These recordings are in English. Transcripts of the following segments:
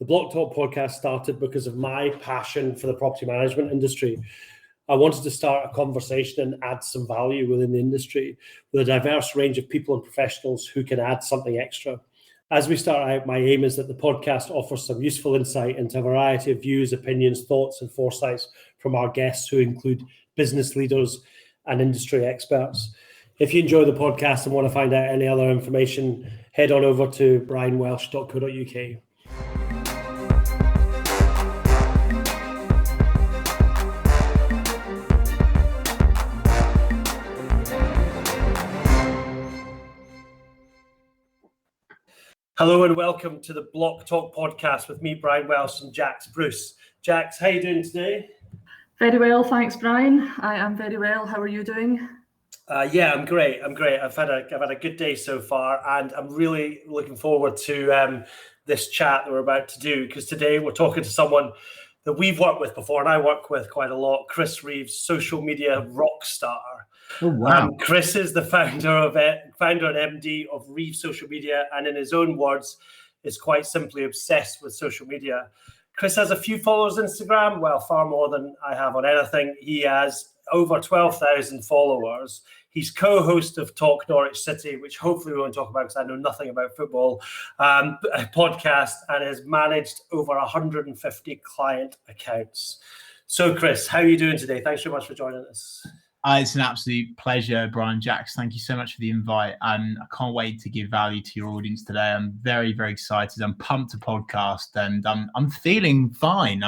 The Blocktalk podcast started because of my passion for the property management industry. I wanted to start a conversation and add some value within the industry with a diverse range of people and professionals who can add something extra. As we start out, my aim is that the podcast offers some useful insight into a variety of views, opinions, thoughts, and foresights from our guests, who include business leaders and industry experts. If you enjoy the podcast and want to find out any other information, head on over to brianwelsh.co.uk. Hello and welcome to the Blocktalk podcast with me, Brian Welsh, and Jax Bruce. Jax, how are you doing today? Very well, thanks, Brian. I am very well. How are you doing? Yeah, I'm great. I've had a good day so far, and I'm really looking forward to this chat that we're about to do, because today we're talking to someone that we've worked with before, and I work with quite a lot, Reeve, social media rock star. Oh, wow. Chris is the founder and MD of Reeve Social Media, and in his own words, is quite simply obsessed with social media. Chris has a few followers on Instagram, well, far more than I have on anything. He has over 12,000 followers. He's co-host of Talk Norwich City, which hopefully we won't talk about because I know nothing about football, a podcast, and has managed over 150 client accounts. So, Chris, how are you doing today? Thanks so much for joining us. It's an absolute pleasure, Brian. Jax, thank you so much for the invite. I can't wait to give value to your audience today. I'm very, very excited. I'm pumped to podcast, and I'm feeling fine.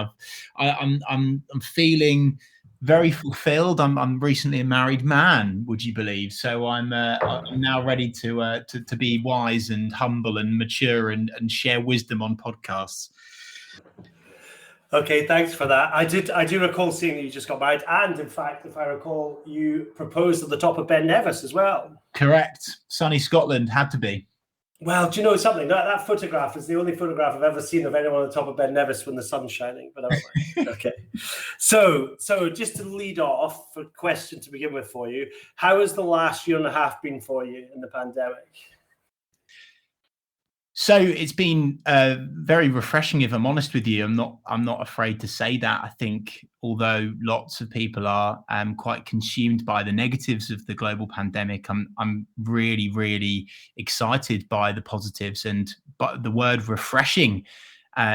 I'm feeling very fulfilled. I'm recently a married man, would you believe? So I'm now ready to be wise and humble and mature and share wisdom on podcasts. Okay, thanks for that. I do recall seeing that you just got married, and in fact, if I recall, you proposed at the top of Ben Nevis as well. Correct. Sunny Scotland, had to be. Well, do you know something? That photograph is the only photograph I've ever seen of anyone on the top of Ben Nevis when the sun's shining. But okay. So just to lead off, a question to begin with for you: how has the last year and a half been for you in the pandemic? So it's been very refreshing, if I'm honest with you. I'm not afraid to say that. I think although lots of people are quite consumed by the negatives of the global pandemic, I'm really, really excited by the positives. But the word refreshing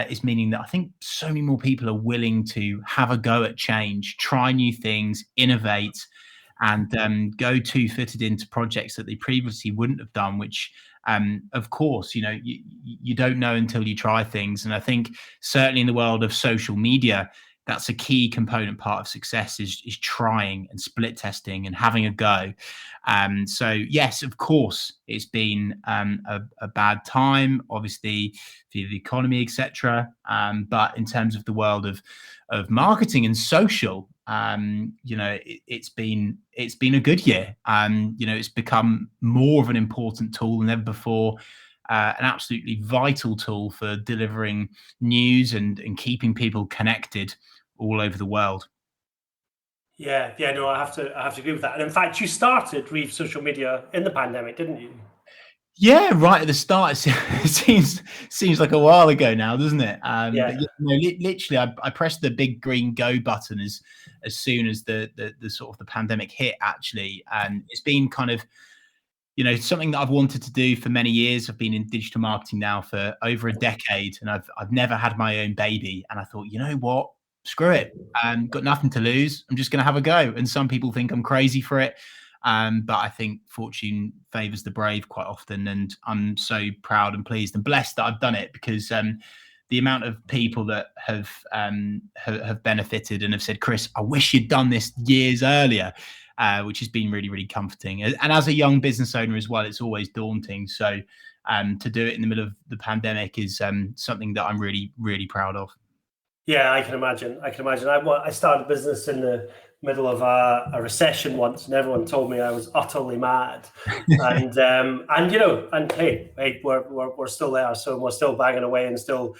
is meaning that I think so many more people are willing to have a go at change, try new things, innovate, and go two-footed into projects that they previously wouldn't have done, which of course, you don't know until you try things. And I think certainly in the world of social media, that's a key component part of success is trying and split testing and having a go. So yes, of course, it's been a bad time, obviously, for the economy, etc. But in terms of the world of marketing and social, it's been a good year. It's become more of an important tool than ever before, an absolutely vital tool for delivering news and keeping people connected all over the world. Yeah, no, I have to agree with that. And in fact, you started Reeve Social Media in the pandemic, didn't you? Yeah, right at the start. It seems like a while ago now, doesn't it? Yeah. But literally, I pressed the big green go button as soon as the sort of the pandemic hit, actually. And it's been kind of, something that I've wanted to do for many years. I've been in digital marketing now for over a decade, and I've never had my own baby. And I thought, you know what? Screw it. Got nothing to lose. I'm just going to have a go. And some people think I'm crazy for it. But I think fortune favors the brave quite often. And I'm so proud and pleased and blessed that I've done it, because the amount of people that have benefited and have said, Chris, I wish you'd done this years earlier, which has been really, really comforting. And as a young business owner as well, it's always daunting. So to do it in the middle of the pandemic is something that I'm really, really proud of. Yeah, I can imagine. I started a business in the middle of a recession once, and everyone told me I was utterly mad. And hey, we're still there, so we're still banging away and still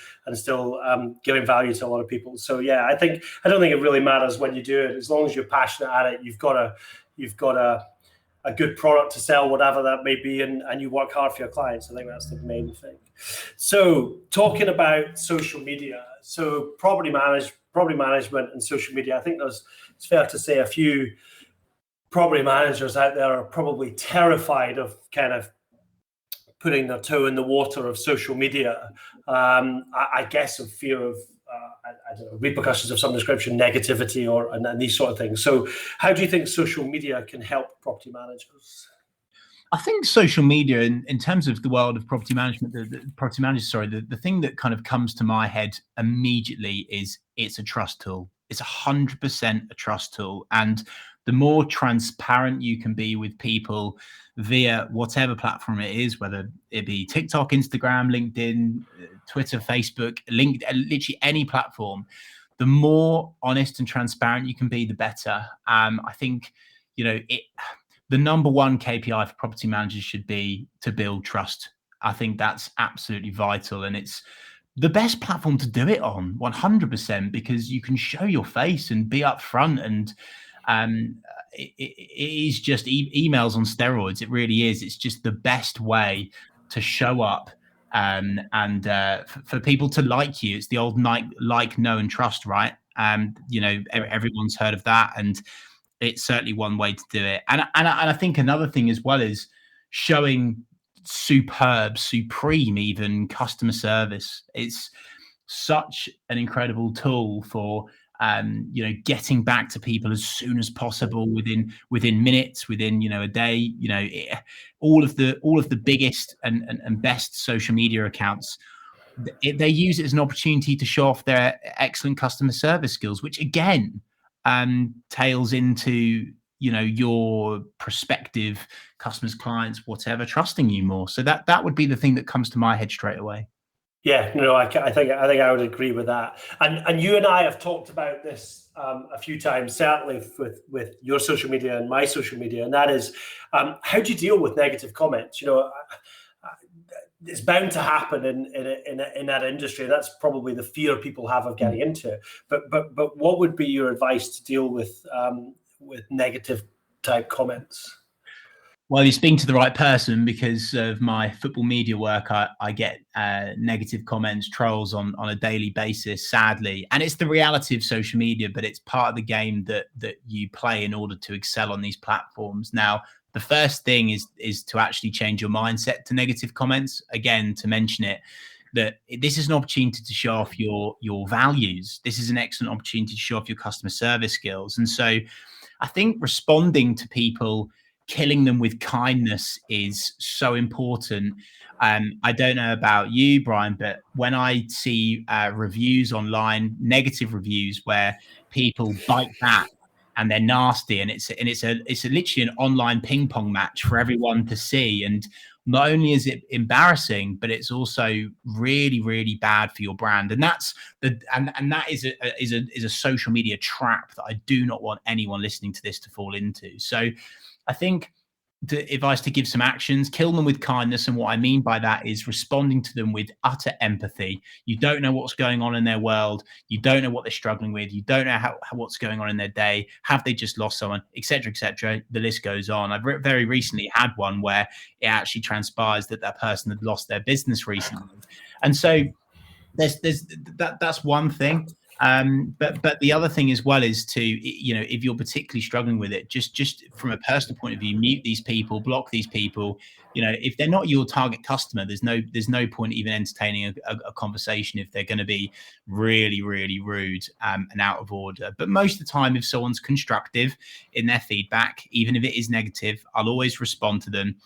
giving value to a lot of people. So yeah, I don't think it really matters when you do it, as long as you're passionate at it. You've got to a good product to sell, whatever that may be, and you work hard for your clients. I think that's the main thing. So talking about social media, so property management and social media, I think it's fair to say a few property managers out there are probably terrified of kind of putting their toe in the water of social media. I guess of fear of I don't know, repercussions of some description, negativity, and these sort of things. So how do you think social media can help property managers? I think social media, in terms of the world of property management, the thing that kind of comes to my head immediately is it's a trust tool. It's 100% a trust tool. And the more transparent you can be with people via whatever platform it is, whether it be TikTok, Instagram, LinkedIn, Twitter, Facebook, literally any platform, the more honest and transparent you can be, the better. I think, the number one KPI for property managers should be to build trust. I think that's absolutely vital. And it's the best platform to do it on, 100%, because you can show your face and be upfront. And it is just emails on steroids. It really is. It's just the best way to show up and for people to like you. It's the old like, know, and trust, right? Everyone's heard of that. And it's certainly one way to do it. And I think another thing as well is showing supreme even customer service. It's such an incredible tool for getting back to people as soon as possible, within minutes, within a day. All of the biggest and best social media accounts, they use it as an opportunity to show off their excellent customer service skills, which again tails into your prospective customers, clients, whatever, trusting you more. So that would be the thing that comes to my head straight away. Yeah, no, I think I would agree with that. And you and I have talked about this a few times, certainly with your social media and my social media, and that is how do you deal with negative comments? It's bound to happen in that industry. That's probably the fear people have of getting into it. But what would be your advice to deal with negative type comments? Well, you're speaking to the right person, because of my football media work. I get negative comments, trolls on a daily basis, sadly. And it's the reality of social media, but it's part of the game that you play in order to excel on these platforms. Now, the first thing is to actually change your mindset to negative comments. Again, to mention it, that this is an opportunity to show off your values. This is an excellent opportunity to show off your customer service skills. And so I think responding to people, killing them with kindness, is so important. I don't know about you, Brian, but when I see reviews online, negative reviews where people bite back and they're nasty, and it's literally an online ping pong match for everyone to see. And not only is it embarrassing, but it's also really, really bad for your brand. And that is a social media trap that I do not want anyone listening to this to fall into. So I think, if I was to give some actions, kill them with kindness. And what I mean by that is responding to them with utter empathy. You don't know what's going on in their world. You don't know what they're struggling with. You don't know what's going on in their day. Have they just lost someone, et cetera, et cetera. The list goes on. I've very recently had one where it actually transpires that person had lost their business recently. And so that's one thing. But the other thing as well is to, if you're particularly struggling with it, just from a personal point of view, mute these people, block these people. If they're not your target customer, there's no point even entertaining a conversation if they're going to be really, really rude and out of order. But most of the time, if someone's constructive in their feedback, even if it is negative, I'll always respond to them.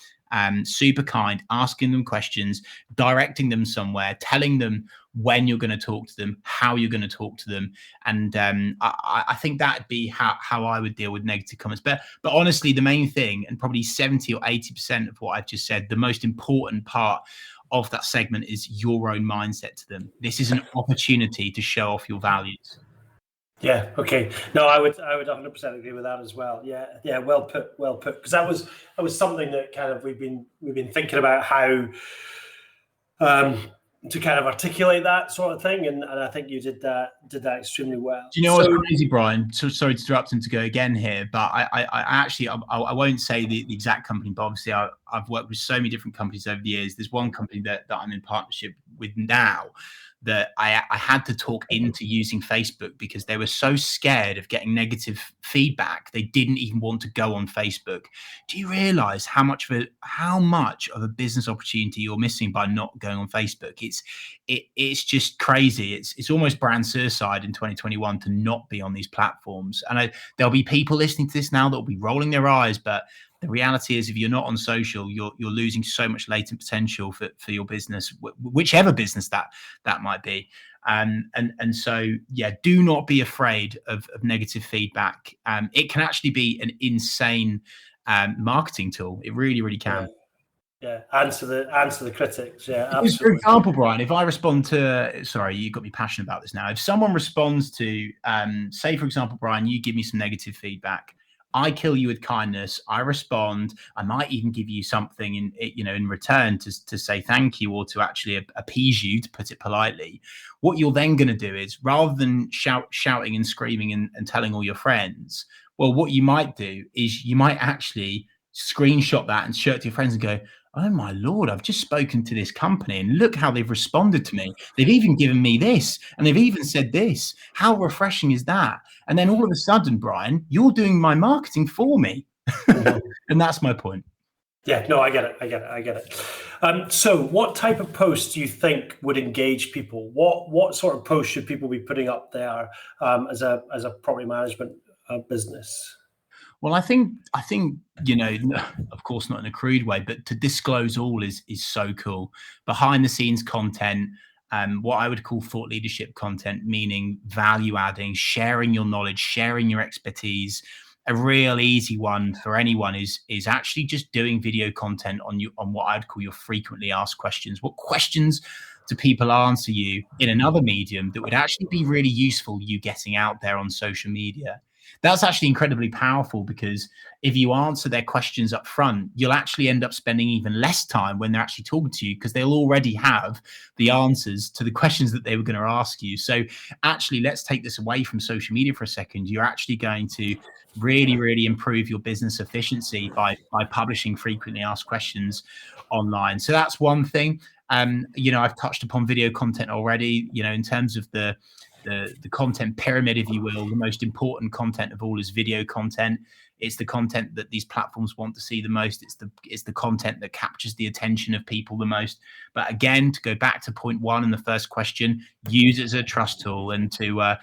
Super kind, asking them questions, directing them somewhere, telling them when you're going to talk to them, how you're going to talk to them. And I think that'd be how I would deal with negative comments. But honestly, the main thing, and probably 70 or 80% of what I've just said, the most important part of that segment is your own mindset to them. This is an opportunity to show off your values. Yeah. Okay. No, I would 100% agree with that as well. Yeah. Well put. Because that was something that kind of we've been thinking about how to kind of articulate that sort of thing, and I think you did that extremely well. Do you know what's crazy, Brian? So sorry to interrupt and to go again here, but I actually won't say the exact company, but obviously I've worked with so many different companies over the years. There's one company that I'm in partnership with now that I had to talk into using Facebook because they were so scared of getting negative feedback. They didn't even want to go on Facebook. Do you realize how much of a business opportunity you're missing by not going on Facebook? It's just crazy. It's almost brand suicide in 2021 to not be on these platforms. And there'll be people listening to this now that will be rolling their eyes, but the reality is, if you're not on social, you're losing so much latent potential for your business, whichever business that might be. And so, yeah, do not be afraid of negative feedback. It can actually be an insane marketing tool. It really, really can. Yeah. Answer the critics. Yeah, absolutely. For example, Brian, if I respond to, sorry, you got me passionate about this now. If someone responds to, say, for example, Brian, you give me some negative feedback. I kill you with kindness. I respond. I might even give you something in return to say thank you, or to actually appease you, to put it politely. What you're then going to do is, rather than shouting and screaming and telling all your friends, well, what you might do is you might actually screenshot that and share it to your friends and go, oh my Lord, I've just spoken to this company and look how they've responded to me. They've even given me this and they've even said this. How refreshing is that? And then all of a sudden, Brian, you're doing my marketing for me. And that's my point. Yeah, no, I get it. So what type of posts do you think would engage people? What sort of posts should people be putting up there as a property management business? Well, I think, of course, not in a crude way, but to disclose all is so cool. Behind the scenes content, what I would call thought leadership content, meaning value adding, sharing your knowledge, sharing your expertise. A real easy one for anyone is actually just doing video content on what I'd call your frequently asked questions. What questions do people answer you in another medium that would actually be really useful you getting out there on social media? That's actually incredibly powerful, because if you answer their questions up front, you'll actually end up spending even less time when they're actually talking to you, because they'll already have the answers to the questions that they were going to ask you. So actually, let's take this away from social media for a second. You're actually going to really, really improve your business efficiency by publishing frequently asked questions online. So that's one thing. I've touched upon video content already, in terms of the content pyramid, if you will. The most important content of all is video content. It's the content that these platforms want to see the most. It's the content that captures the attention of people the most. But again, to go back to point one in the first question, use it as a trust tool, and to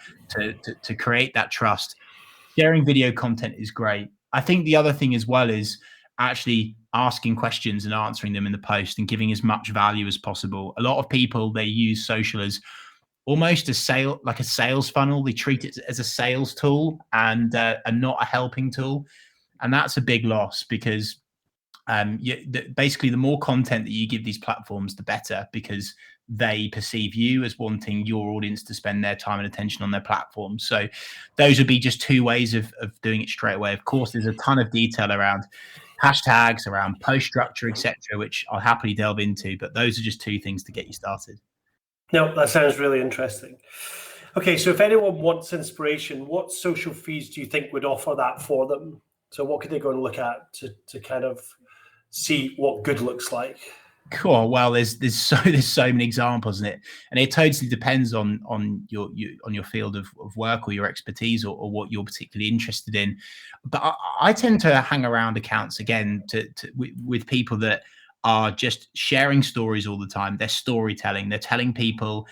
create that trust. Sharing video content is great. I think the other thing as well is actually asking questions and answering them in the post and giving as much value as possible. A lot of people, they use social as almost a sales funnel. They treat it as a sales tool and not a helping tool. And that's a big loss, because basically the more content that you give these platforms, the better, because they perceive you as wanting your audience to spend their time and attention on their platform. So those would be just two ways of doing it straight away. Of course, there's a ton of detail around hashtags, around post structure, etc., which I'll happily delve into, but those are just two things to get you started. No, that sounds really interesting. Okay, so if anyone wants inspiration, what social feeds do you think would offer that for them? So what could they go and look at to kind of see what good looks like? Cool. Well, there's so many examples in it, and it totally depends on your field of work or your expertise or what you're particularly interested in. But I tend to hang around accounts again with people that are just sharing stories all the time. They're storytelling. They're telling people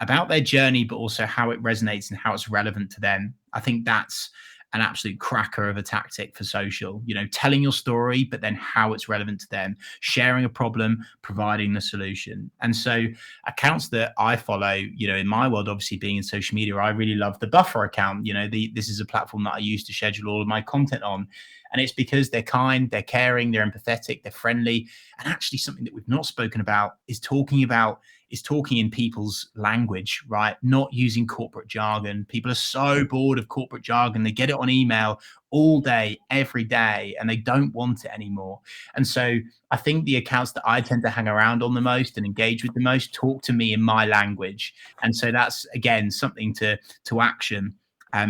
about their journey, but also how it resonates and how it's relevant to them. I think that's an absolute cracker of a tactic for social, telling your story, but then how it's relevant to them, sharing a problem, providing the solution. And so accounts that I follow, in my world, obviously being in social media, I really love the Buffer account. This is a platform that I use to schedule all of my content on. And it's because they're kind, they're caring, they're empathetic, they're friendly. And actually something that we've not spoken about is talking about is talking in people's language, right? Not using corporate jargon. People are so bored of corporate jargon. They get it on email all day, every day, and they don't want it anymore. And so I think the accounts that I tend to hang around on the most and engage with the most talk to me in my language. And so that's, again, something to action.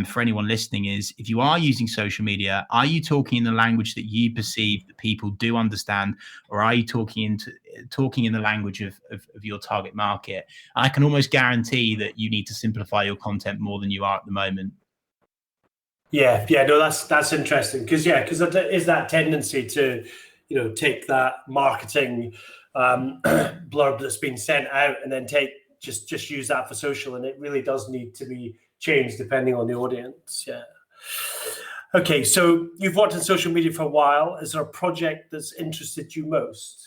For anyone listening, is if you are using social media, are you talking in the language that you perceive that people do understand, or are you talking in the language of your target market? I can almost guarantee that you need to simplify your content more than you are at the moment. Yeah, no, that's interesting, because there is that tendency to, take that marketing blurb that's been sent out and then just use that for social, and it really does need to be changed depending on the audience. Yeah. Okay, so you've worked in social media for a while. Is there a project that's interested you most?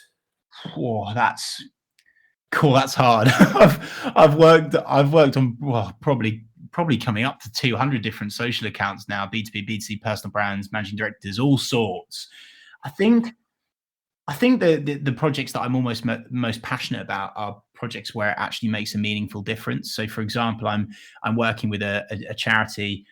Oh, that's cool. That's hard. I've worked on probably coming up to 200 different social accounts now, B2B, B2C, personal brands, managing directors, all sorts. I think the projects that I'm almost most passionate about are projects where it actually makes a meaningful difference. So, for example, I'm working with a charity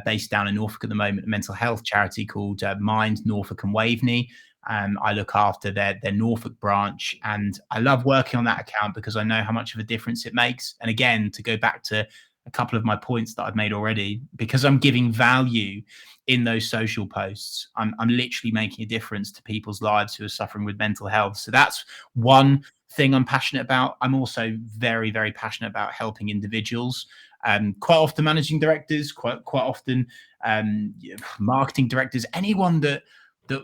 based down in Norfolk at the moment, a mental health charity called Mind Norfolk and Waveney. I look after their Norfolk branch, and I love working on that account because I know how much of a difference it makes. And again, to go back to a couple of my points that I've made already, because I'm giving value in those social posts, I'm literally making a difference to people's lives who are suffering with mental health. So that's one thing I'm passionate about. I'm also very, very passionate about helping individuals, quite often managing directors, quite often marketing directors, anyone that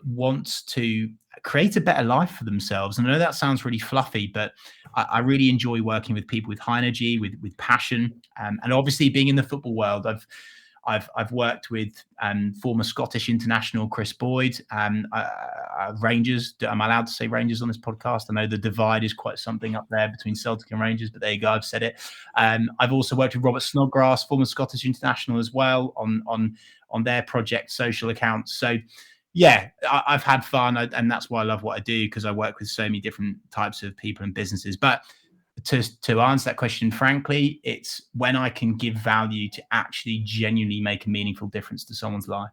wants to create a better life for themselves. And I know that sounds really fluffy, but I really enjoy working with people with high energy, with passion, and obviously being in the football world, I've worked with former Scottish international Chris Boyd, Rangers. Am I allowed to say Rangers on this podcast? I know the divide is quite something up there between Celtic and Rangers, but there you go, I've said it. I've also worked with Robert Snodgrass, former Scottish international, as well, on their project social accounts. So yeah, I've had fun, and that's why I love what I do, because I work with so many different types of people and businesses. But to answer that question, frankly, it's when I can give value to actually genuinely make a meaningful difference to someone's life.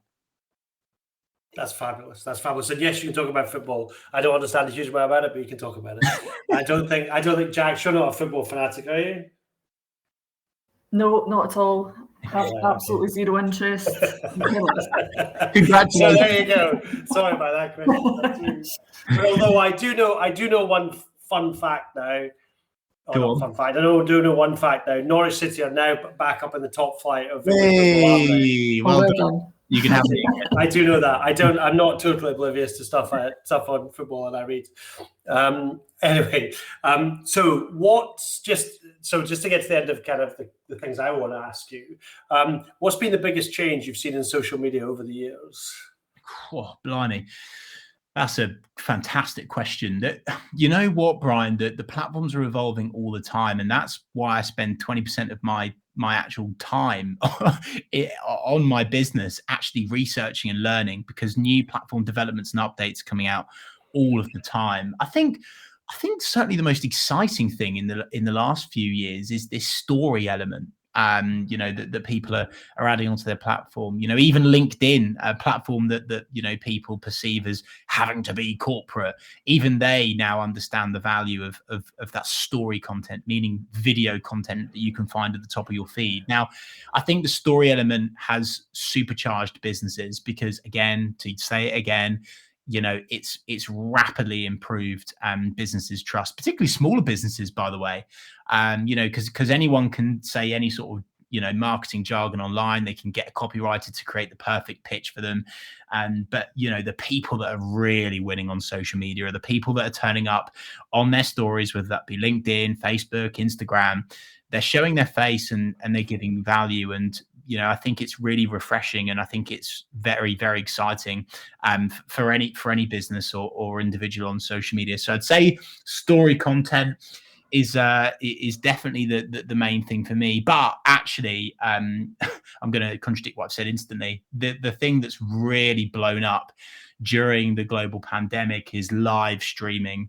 That's fabulous. And yes, you can talk about football. I don't understand a huge amount about it, but you can talk about it. I don't think Jack, you're not a football fanatic, are you? No, not at all. Have absolutely zero interest. Congratulations. So there you go. Sorry about that, Chris. Although I do know one fun fact now. Fun fact. I do know one fact now. Norwich City are now back up in the top flight of Hey, well done. You can have it. I do know that. I'm not totally oblivious to stuff on football that I read. Anyway, just to get to the end of kind of the things I want to ask you, what's been the biggest change you've seen in social media over the years? Oh, blimey. That's a fantastic question. You know what, Brian, the platforms are evolving all the time, and that's why I spend 20% of my actual time on my business actually researching and learning, because new platform developments and updates are coming out all of the time. I think certainly the most exciting thing in the last few years is this story element. That people are adding onto their platform. Even LinkedIn, a platform that people perceive as having to be corporate, even they now understand the value of that story content, meaning video content that you can find at the top of your feed. Now, I think the story element has supercharged businesses because, again, to say it again, it's rapidly improved businesses' trust, particularly smaller businesses, by the way. Because anyone can say any sort of marketing jargon online. They can get a copywriter to create the perfect pitch for them. But the people that are really winning on social media are the people that are turning up on their stories, whether that be LinkedIn, Facebook, Instagram. They're showing their face and they're giving value. And I think it's really refreshing, and I think it's very, very exciting for any business or individual on social media. So I'd say story content is definitely the main thing for me. But actually, I'm going to contradict what I've said instantly. The thing that's really blown up during the global pandemic is live streaming.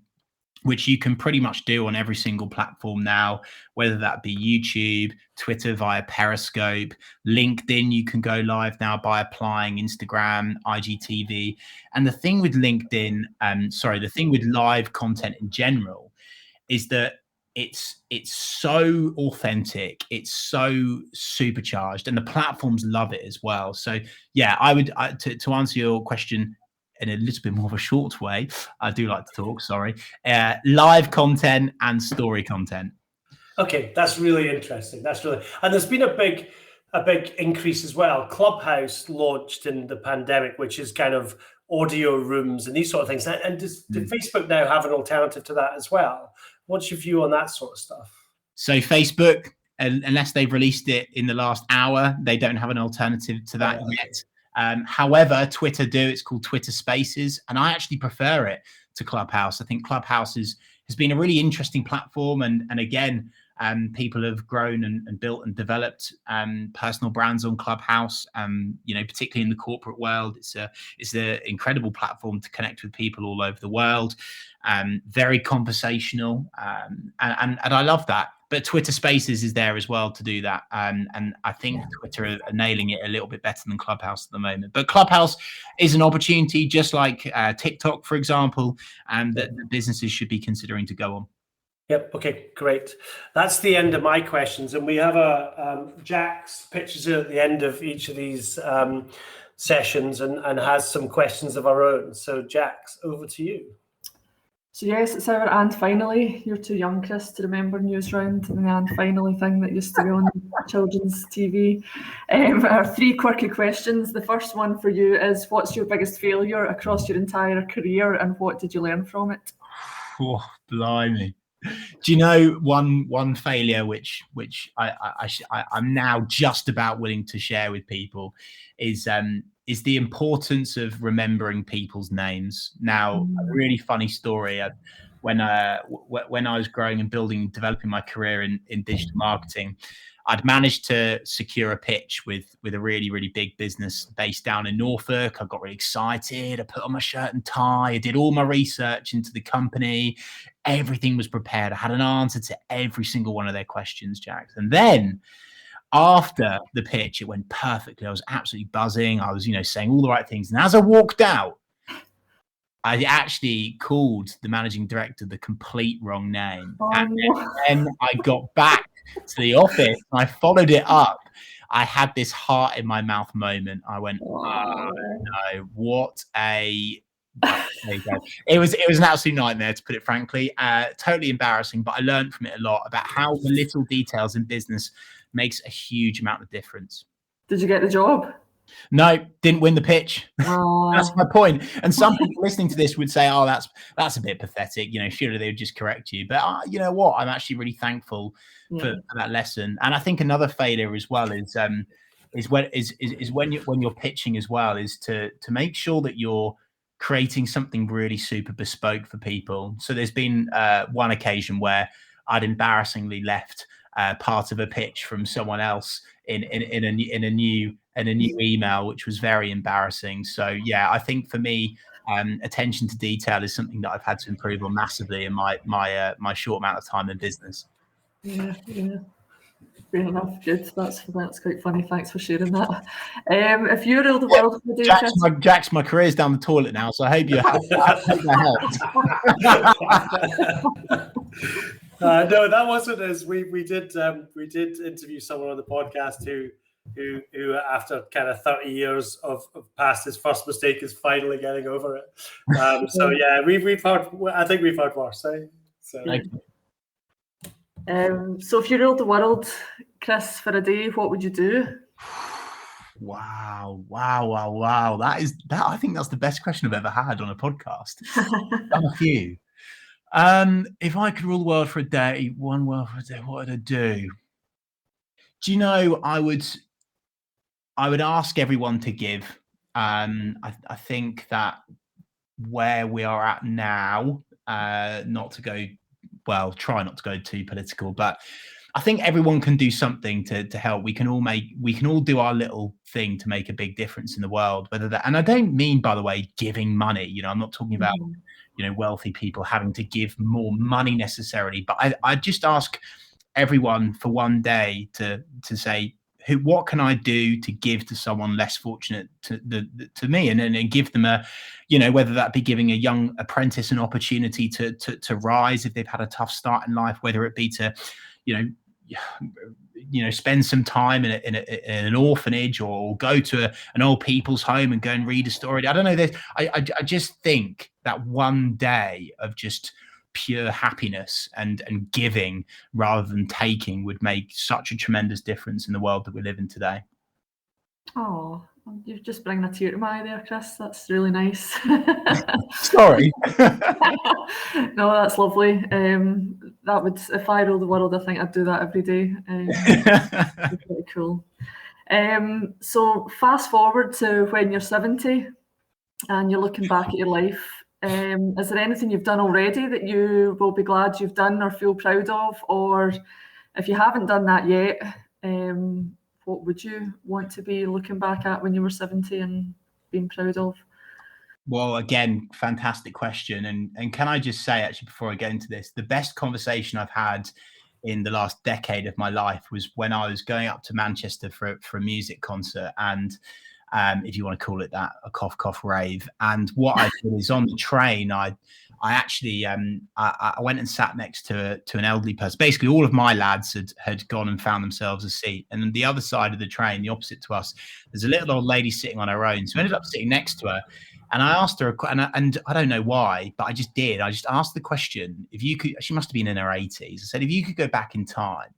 which you can pretty much do on every single platform now, whether that be YouTube, Twitter via Periscope, LinkedIn. You can go live now by applying, Instagram, IGTV. And the thing with LinkedIn, the thing with live content in general is that it's so authentic, it's so supercharged, and the platforms love it as well. So yeah, I would to answer your question in a little bit more of a short way, I do like to talk, sorry, live content and story content. Okay, that's really interesting. And there's been a big increase as well. Clubhouse launched in the pandemic, which is kind of audio rooms and these sort of things. And does Facebook now have an alternative to that as well? What's your view on that sort of stuff? So Facebook, unless they've released it in the last hour, they don't have an alternative to that yet. However, Twitter do. It's called Twitter Spaces, and I actually prefer it to Clubhouse. I think Clubhouse has been a really interesting platform, and again, people have grown and built and developed personal brands on Clubhouse. Particularly in the corporate world, it's an incredible platform to connect with people all over the world. Very conversational, and I love that. But Twitter Spaces is there as well to do that. And I think Twitter are nailing it a little bit better than Clubhouse at the moment. But Clubhouse is an opportunity, just like TikTok, for example, that businesses should be considering to go on. Yep. Okay, great. That's the end of my questions. And we have Jack's pitches at the end of each of these sessions and has some questions of our own. So Jack's, over to you. So yes, it's our and finally. You're too young, Chris, to remember Newsround and the and finally thing that used to be on children's TV. Our 3 quirky questions. The first one for you is, what's your biggest failure across your entire career and what did you learn from it? Oh, blimey. Do you know one failure which I'm now just about willing to share with people is the importance of remembering people's names. Now, a really funny story. When I was growing and developing my career in digital marketing, I'd managed to secure a pitch with a really, really big business based down in Norfolk. I got really excited. I put on my shirt and tie. I did all my research into the company. Everything was prepared. I had an answer to every single one of their questions, Jack. And then after the pitch, it went perfectly. I was absolutely buzzing. I was, saying all the right things. And as I walked out, I actually called the managing director the complete wrong name. And then I got back to the office and I followed it up. I had this heart in my mouth moment. I went, oh no, what a... There you go. It was an absolute nightmare, to put it frankly. Totally embarrassing, but I learned from it a lot about how the little details in business makes a huge amount of difference. Did you get the job? No, didn't win the pitch. That's my point. And some people listening to this would say, "Oh, that's a bit pathetic." Surely they would just correct you. But you know what? I'm actually really thankful for that lesson. And I think another failure as well is when you're pitching as well is to make sure that you're creating something really super bespoke for people. So there's been one occasion where I'd embarrassingly left part of a pitch from someone else in a new email, which was very embarrassing. So yeah, I think for me, attention to detail is something that I've had to improve on massively in my short amount of time in business. Yeah. Fair enough. Good. That's quite funny. Thanks for sharing that. If you ruled the world for a day, Jack's, my career's down the toilet now, so I hope you helped. No, that wasn't us. We did interview someone on the podcast who after kind of 30 years of past his first mistake is finally getting over it. So yeah, I think we've had worse. So. So if you ruled the world, Chris, for a day, what would you do? Wow. I think that's the best question I've ever had on a podcast. Done a few. If I could rule the world for a day, one world for a day, what would I do? Do you know, I would ask everyone to give. I think that where we are at now, try not to go too political, but I think everyone can do something to help. We can all do our little thing to make a big difference in the world. And I don't mean, by the way, giving money. I'm not talking about wealthy people having to give more money necessarily. But I just ask everyone for one day to say, what can I do to give to someone less fortunate to me, and give them a, whether that be giving a young apprentice an opportunity to rise if they've had a tough start in life, whether it be to, spend some time in an orphanage, or go to an old people's home and go and read a story. I don't know. I just think that one day of just pure happiness and giving rather than taking would make such a tremendous difference in the world that we live in today. Oh, you're just bringing a tear to my eye there, Chris. That's really nice. Sorry. No, that's lovely. That would, if I ruled the world, I think I'd do that every day. Pretty cool. So fast forward to when you're 70 and you're looking back at your life. Is there anything you've done already that you will be glad you've done or feel proud of? Or if you haven't done that yet, what would you want to be looking back at when you were 70 and being proud of? Well, again, fantastic question. And can I just say, actually, before I get into this, the best conversation I've had in the last decade of my life was when I was going up to Manchester for a music concert, and if you want to call it that, a cough rave. And what I did is, on the train, I actually I went and sat next to an elderly person. Basically, all of my lads had gone and found themselves a seat, and on the other side of the train, the opposite to us, there's a little old lady sitting on her own. So I ended up sitting next to her, and I asked her, and I don't know why, but I just did. I just asked the question: if you could, she must have been in her 80s. I said, if you could go back in time,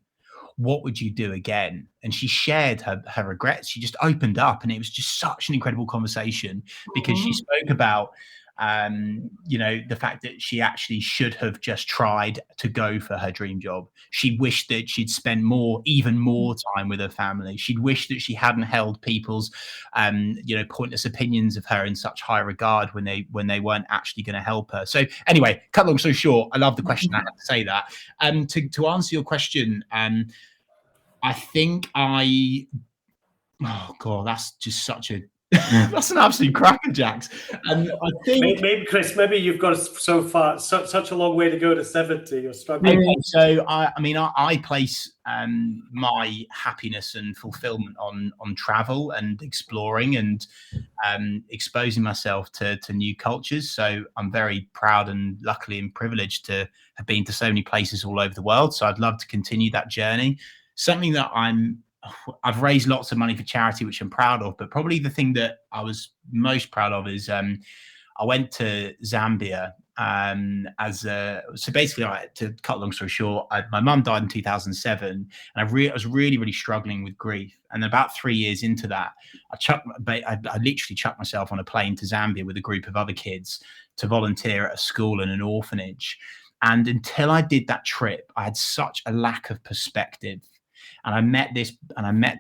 what would you do again? And she shared her regrets. She just opened up, and it was just such an incredible conversation, because she spoke about, the fact that she actually should have just tried to go for her dream job. She wished that she'd spent even more time with her family. She'd wished that she hadn't held people's, pointless opinions of her in such high regard when they weren't actually going to help her. So anyway, cut long story short, I love the question. I had to say that. To answer your question, I think oh God, that's just such a that's an absolute crackerjacks. And I think maybe Chris, maybe you've got so far such a long way to go to 70. You're struggling. Okay, so I place my happiness and fulfillment on travel and exploring and exposing myself to new cultures. So I'm very proud and luckily and privileged to have been to so many places all over the world. So I'd love to continue that journey. Something that I've raised lots of money for charity, which I'm proud of, but probably the thing that I was most proud of is I went to Zambia so basically, to cut a long story short, my mum died in 2007, and I was really, really struggling with grief. And about 3 years into that, I literally chucked myself on a plane to Zambia with a group of other kids to volunteer at a school and an orphanage. And until I did that trip, I had such a lack of perspective. And I met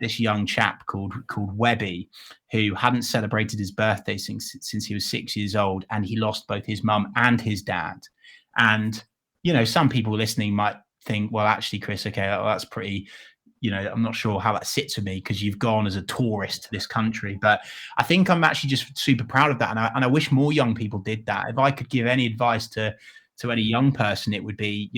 this young chap called Webby, who hadn't celebrated his birthday since he was 6 years old, and he lost both his mum and his dad. And some people listening might think, well, actually, Chris, okay, that's pretty. I'm not sure how that sits with me, because you've gone as a tourist to this country. But I think I'm actually just super proud of that, and I wish more young people did that. If I could give any advice to any young person, it would be,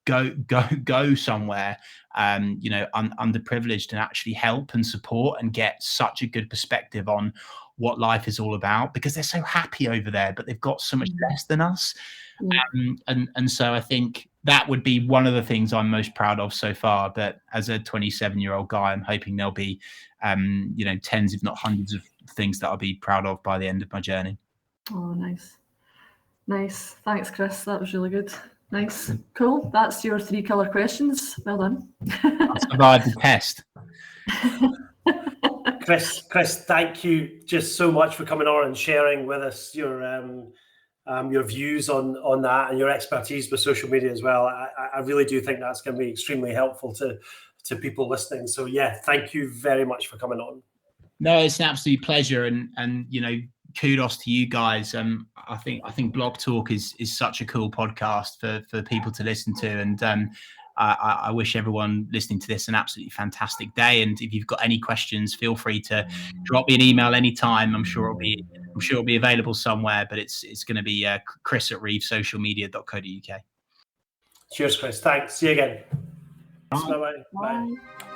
go somewhere, underprivileged, and actually help and support and get such a good perspective on what life is all about, because they're so happy over there, but they've got so much less than us. And so I think that would be one of the things I'm most proud of so far. But as a 27-year-old guy, I'm hoping there'll be, tens, if not hundreds of things that I'll be proud of by the end of my journey. Oh, nice. Thanks, Chris. That was really good. Nice. Cool. That's your 3 colour questions. Well done. I survived the test. Chris, thank you just so much for coming on and sharing with us your views on that and your expertise with social media as well. I really do think that's going to be extremely helpful to people listening. So yeah, thank you very much for coming on. No, it's an absolute pleasure, and kudos to you guys. I think Blocktalk is such a cool podcast for people to listen to, and I wish everyone listening to this an absolutely fantastic day. And if you've got any questions, feel free to drop me an email anytime. I'm sure it'll be available somewhere, but it's going to be chris@reevesocialmedia.co.uk. Cheers, Chris. Thanks. See you again. Bye. Bye-bye. Bye.